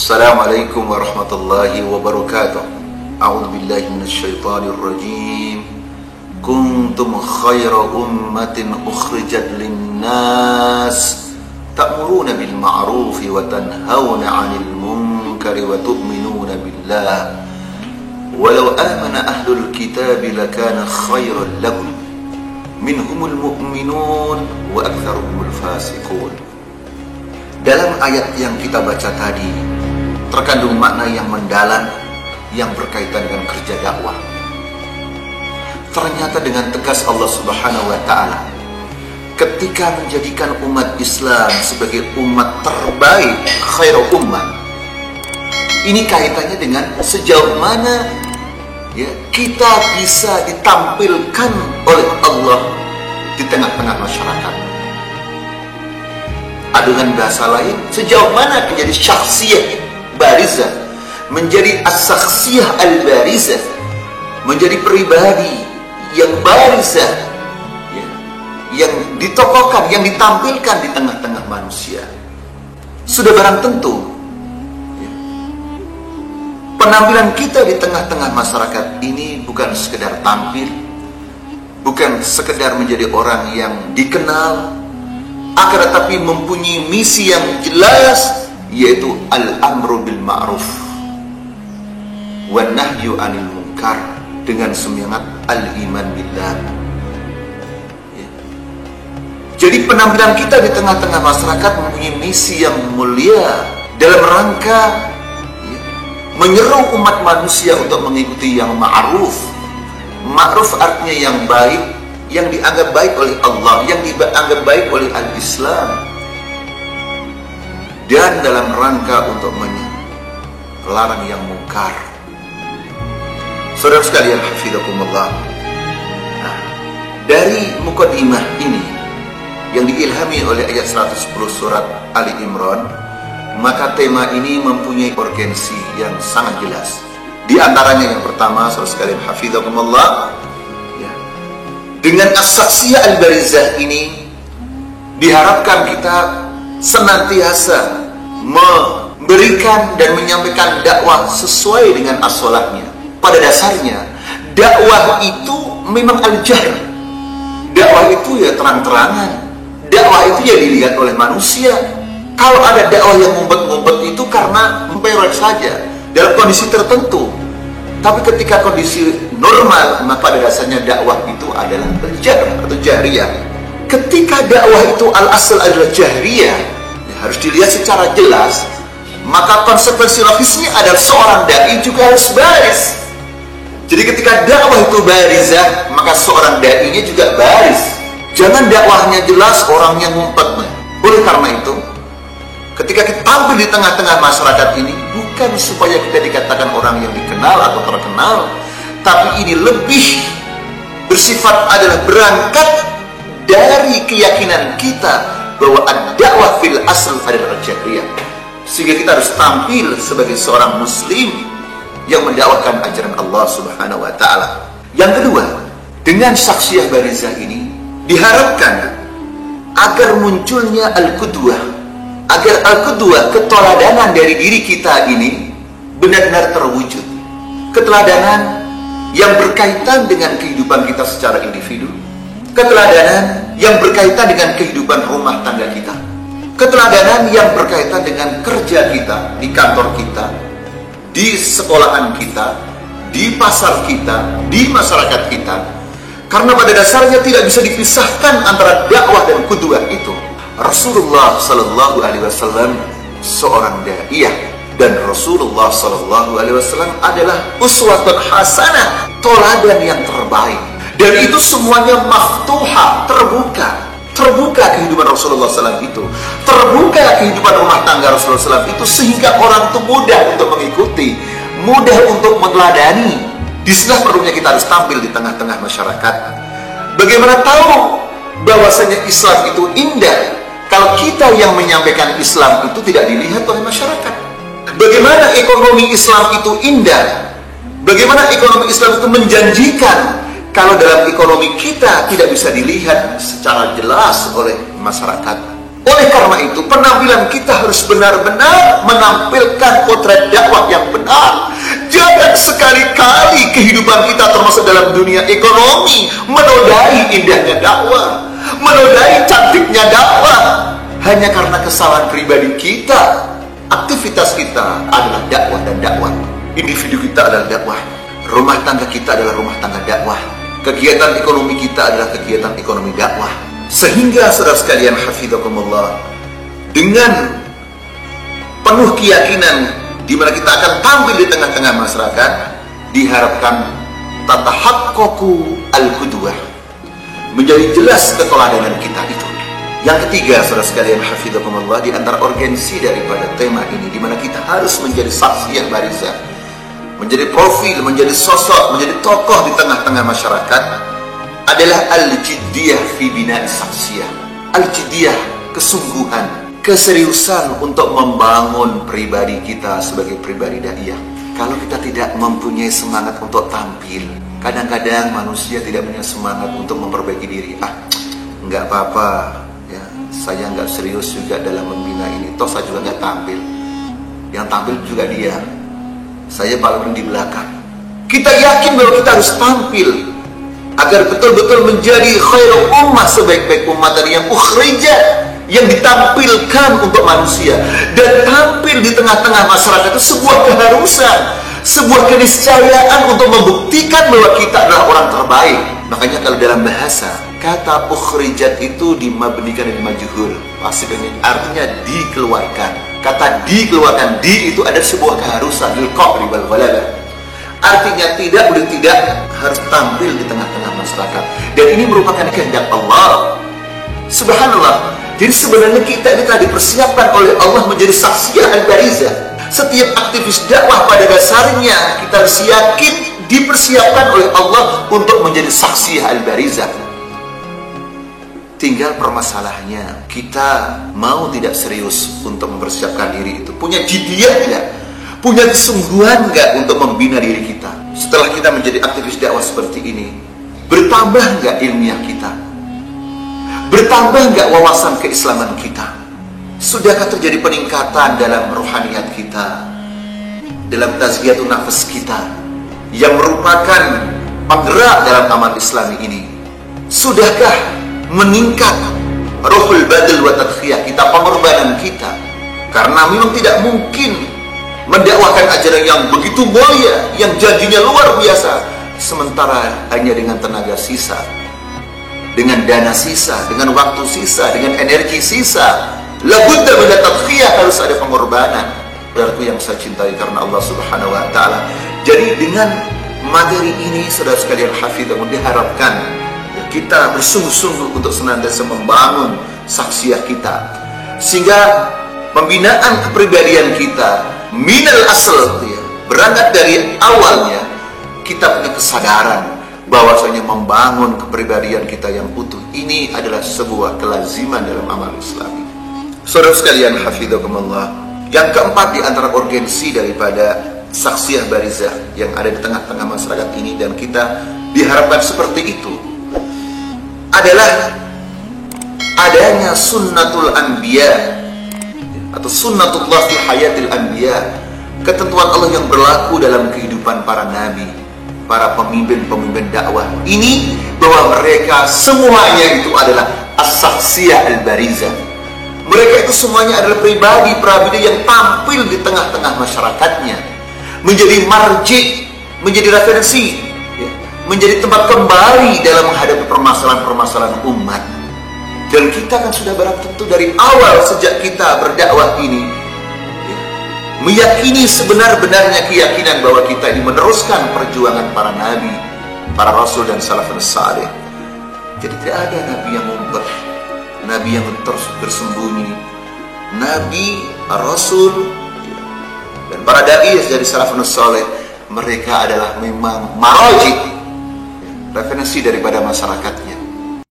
Assalamualaikum warahmatullahi wabarakatuh. A'udzu billahi minasyaitonir rajim. Kuntum khayra ummatin ukhrijat lin-nas ta'muruna bil ma'rufi wa tanhauna 'anil munkari wa tu'minuna billah. Walau amana ahlul kitabi lakana khayran lahum minhumul mu'minun wa aktsaruhumul fasiqun. Dalam ayat yang kita baca tadi terkandung makna yang mendalam yang berkaitan dengan kerja dakwah. Ternyata dengan tegas Allah Subhanahu wa Ta'ala ketika menjadikan umat Islam sebagai umat terbaik, khairu ummah, ini kaitannya dengan sejauh mana ya kita bisa ditampilkan oleh Allah di tengah-tengah masyarakat. Dengan bahasa lain, sejauh mana menjadi syakhsiyah barizah, menjadi as-syakhsiyah al-barizah, menjadi pribadi yang barizah, ya, yang ditokohkan, yang ditampilkan di tengah-tengah manusia. Sudah barang tentu ya, penampilan kita di tengah-tengah masyarakat ini bukan sekedar tampil, bukan sekedar menjadi orang yang dikenal, akan tetapi mempunyai misi yang jelas, yaitu al-amru bil ma'ruf wan nahyu 'anil munkar, dengan semangat al-iman billah ya. Jadi penampilan kita di tengah-tengah masyarakat mempunyai misi yang mulia dalam rangka ya, menyeru umat manusia untuk mengikuti yang ma'ruf. Ma'ruf artinya yang baik, yang dianggap baik oleh Allah, yang dianggap baik oleh al-Islam, dan dalam rangka untuk melarang yang mungkar. Saudara sekalian, hafizakumullah. Nah, dari mukadimah ini yang diilhami oleh ayat 110 surat Ali Imran, maka tema ini mempunyai urgensi yang sangat jelas. Di antaranya yang pertama, saudara sekalian, hafizakumullah, ya, dengan as-syakhsiyah al-barizah ini diharapkan kita senantiasa memberikan dan menyampaikan dakwah sesuai dengan as-salahnya. Pada dasarnya dakwah itu memang al-jahr. Dakwah itu ya terang-terangan. Dakwah itu ya dilihat oleh manusia. Kalau ada dakwah yang ngumpet-ngumpet itu karena memperoleh saja dalam kondisi tertentu. Tapi ketika kondisi normal, maka pada dasarnya dakwah itu adalah al-jahr atau jahriyah. Ketika dakwah itu al-asal adalah jahriyah, harus dilihat secara jelas, maka konsekuensi logisnya adalah seorang dai juga harus baris. Jadi ketika dakwah itu barizah, maka seorang dai-nya juga baris. Jangan dakwahnya jelas, orangnya ngumpet. Oleh karena itu, ketika kita tampil di tengah-tengah masyarakat ini, bukan supaya kita dikatakan orang yang dikenal atau terkenal, tapi ini lebih bersifat adalah berangkat dari keyakinan kita bahwa ad-dakwah fil asl adalah jahriyah, sehingga kita harus tampil sebagai seorang muslim yang mendakwahkan ajaran Allah Subhanahu wa Ta'ala. Yang kedua, dengan syakhsiyah barizah ini diharapkan agar munculnya al-qudwah, agar al-qudwah, keteladanan dari diri kita ini benar-benar terwujud. Keteladanan yang berkaitan dengan kehidupan kita secara individu, keteladanan yang berkaitan dengan kehidupan rumah tangga kita, keteladanan yang berkaitan dengan kerja kita, di kantor kita, di sekolahan kita, di pasar kita, di masyarakat kita. Karena pada dasarnya tidak bisa dipisahkan antara dakwah dan qudwah itu. Rasulullah Sallallahu Alaihi Wasallam seorang da'iyah, dan Rasulullah Sallallahu Alaihi Wasallam adalah uswatun hasanah, teladan yang terbaik. Dan itu semuanya maftuha, terbuka kehidupan Rasulullah SAW itu, terbuka kehidupan rumah tangga Rasulullah SAW itu, sehingga orang itu mudah untuk mengikuti, mudah untuk meneladani. Disinilah perlunya kita harus tampil di tengah-tengah masyarakat. Bagaimana tahu bahwasanya Islam itu indah kalau kita yang menyampaikan Islam itu tidak dilihat oleh masyarakat? Bagaimana ekonomi Islam itu indah, bagaimana ekonomi Islam itu menjanjikan kalau dalam ekonomi kita tidak bisa dilihat secara jelas oleh masyarakat? Oleh karena itu, penampilan kita harus benar-benar menampilkan potret dakwah yang benar. Jangan sekali-kali kehidupan kita termasuk dalam dunia ekonomi menodai indahnya dakwah, menodai cantiknya dakwah hanya karena kesalahan pribadi kita. Aktivitas kita adalah dakwah dan dakwah. Individu kita adalah dakwah. Rumah tangga kita adalah rumah tangga dakwah. Kegiatan ekonomi kita adalah kegiatan ekonomi dakwah. Sehingga saudara sekalian hafizakumullah, dengan penuh keyakinan di mana kita akan tampil di tengah-tengah masyarakat, diharapkan tatahaqqaqu al-qudwah, menjadi jelas keteladanan kita itu. Yang ketiga, saudara sekalian hafizakumullah, di antara urgensi daripada tema ini, di mana kita harus menjadi saksiyah barizah, menjadi profil, menjadi sosok, menjadi tokoh di tengah-tengah masyarakat, adalah al-jiddiyah fi bina'i saksiyah. Al-jiddiyah, kesungguhan, keseriusan untuk membangun pribadi kita sebagai pribadi da'iyah. Kalau kita tidak mempunyai semangat untuk tampil, kadang-kadang manusia tidak punya semangat untuk memperbaiki diri. Nggak apa-apa ya, saya nggak serius juga dalam membina ini, toh saya juga nggak tampil, yang tampil juga dia, saya paling di belakang. Kita yakin bahwa kita harus tampil agar betul-betul menjadi khairul ummah, sebaik-baik umat dari yang ukhrijat, yang ditampilkan untuk manusia. Dan tampil di tengah-tengah masyarakat itu sebuah keharusan, sebuah keniscayaan untuk membuktikan bahwa kita adalah orang terbaik. Makanya kalau dalam bahasa, kata ukhrijat itu dimabnikan dari majhul, artinya dikeluarkan. Kata dikeluarkan, di itu ada sebuah keharusan, lil qadri wal walada. Artinya tidak boleh tidak harus tampil di tengah-tengah masyarakat. Dan ini merupakan kehendak Allah. Subhanallah. Jadi sebenarnya kita ini telah dipersiapkan oleh Allah menjadi saksiyah al-barizah. Setiap aktivis dakwah pada dasarnya kita harus yakin dipersiapkan oleh Allah untuk menjadi saksiyah al-barizah. Tinggal permasalahannya, kita mau tidak serius untuk mempersiapkan diri itu? Punya jiddiyah tidak? Punya kesungguhan nggak untuk membina diri kita? Setelah kita menjadi aktivis dakwah seperti ini, bertambah nggak ilmiah kita? Bertambah nggak wawasan keislaman kita? Sudahkah terjadi peningkatan dalam rohaniyat kita, dalam tazkiyatun nafas kita, yang merupakan penggerak dalam amal Islami ini? Sudahkah meningkat ruhul badal wa tadkhiyah kita, pengorbanan kita? Karena memang tidak mungkin mendakwahkan ajaran yang begitu mulia, yang janjinya luar biasa, sementara hanya dengan tenaga sisa, dengan dana sisa, dengan waktu sisa, dengan energi sisa. Labudda min at-tadkhiyah, harus ada pengorbanan. Saudaraku yang saya cintai karena Allah Subhanahu wa taala. Jadi dengan materi ini, saudara sekalian hafizahum, diharapkan kita bersungguh-sungguh untuk senantiasa membangun saksiyah kita, sehingga pembinaan kepribadian kita minal asal, ya, berangkat dari awalnya kita punya kesadaran bahwasanya membangun kepribadian kita yang utuh ini adalah sebuah kelaziman dalam amal Islami. Saudara sekalian hafizakumullah, yang keempat di antara urgensi daripada saksiyah barizah yang ada di tengah-tengah masyarakat ini, dan kita diharapkan seperti itu, adalah adanya sunnatul anbiya atau sunnatullah fi hayatil anbiya, ketentuan Allah yang berlaku dalam kehidupan para nabi, para pemimpin-pemimpin dakwah ini, bahwa mereka semuanya itu adalah as-saksiyah al-barizah. Mereka itu semuanya adalah pribadi-pribadi yang tampil di tengah-tengah masyarakatnya, menjadi marji, menjadi referensi, ya, menjadi tempat kembali dalam menghadapi permasalahan-permasalahan umat. Dan kita kan sudah barang tentu dari awal sejak kita berdakwah ini, ya, meyakini sebenar-benarnya keyakinan bahwa kita ini meneruskan perjuangan para nabi, para rasul dan salafus saleh. Jadi tidak ada nabi yang ngumpet, nabi yang terus bersembunyi. Nabi, rasul, ya, dan para dai dari salafus saleh, mereka adalah memang maraji, ya, referensi daripada masyarakatnya.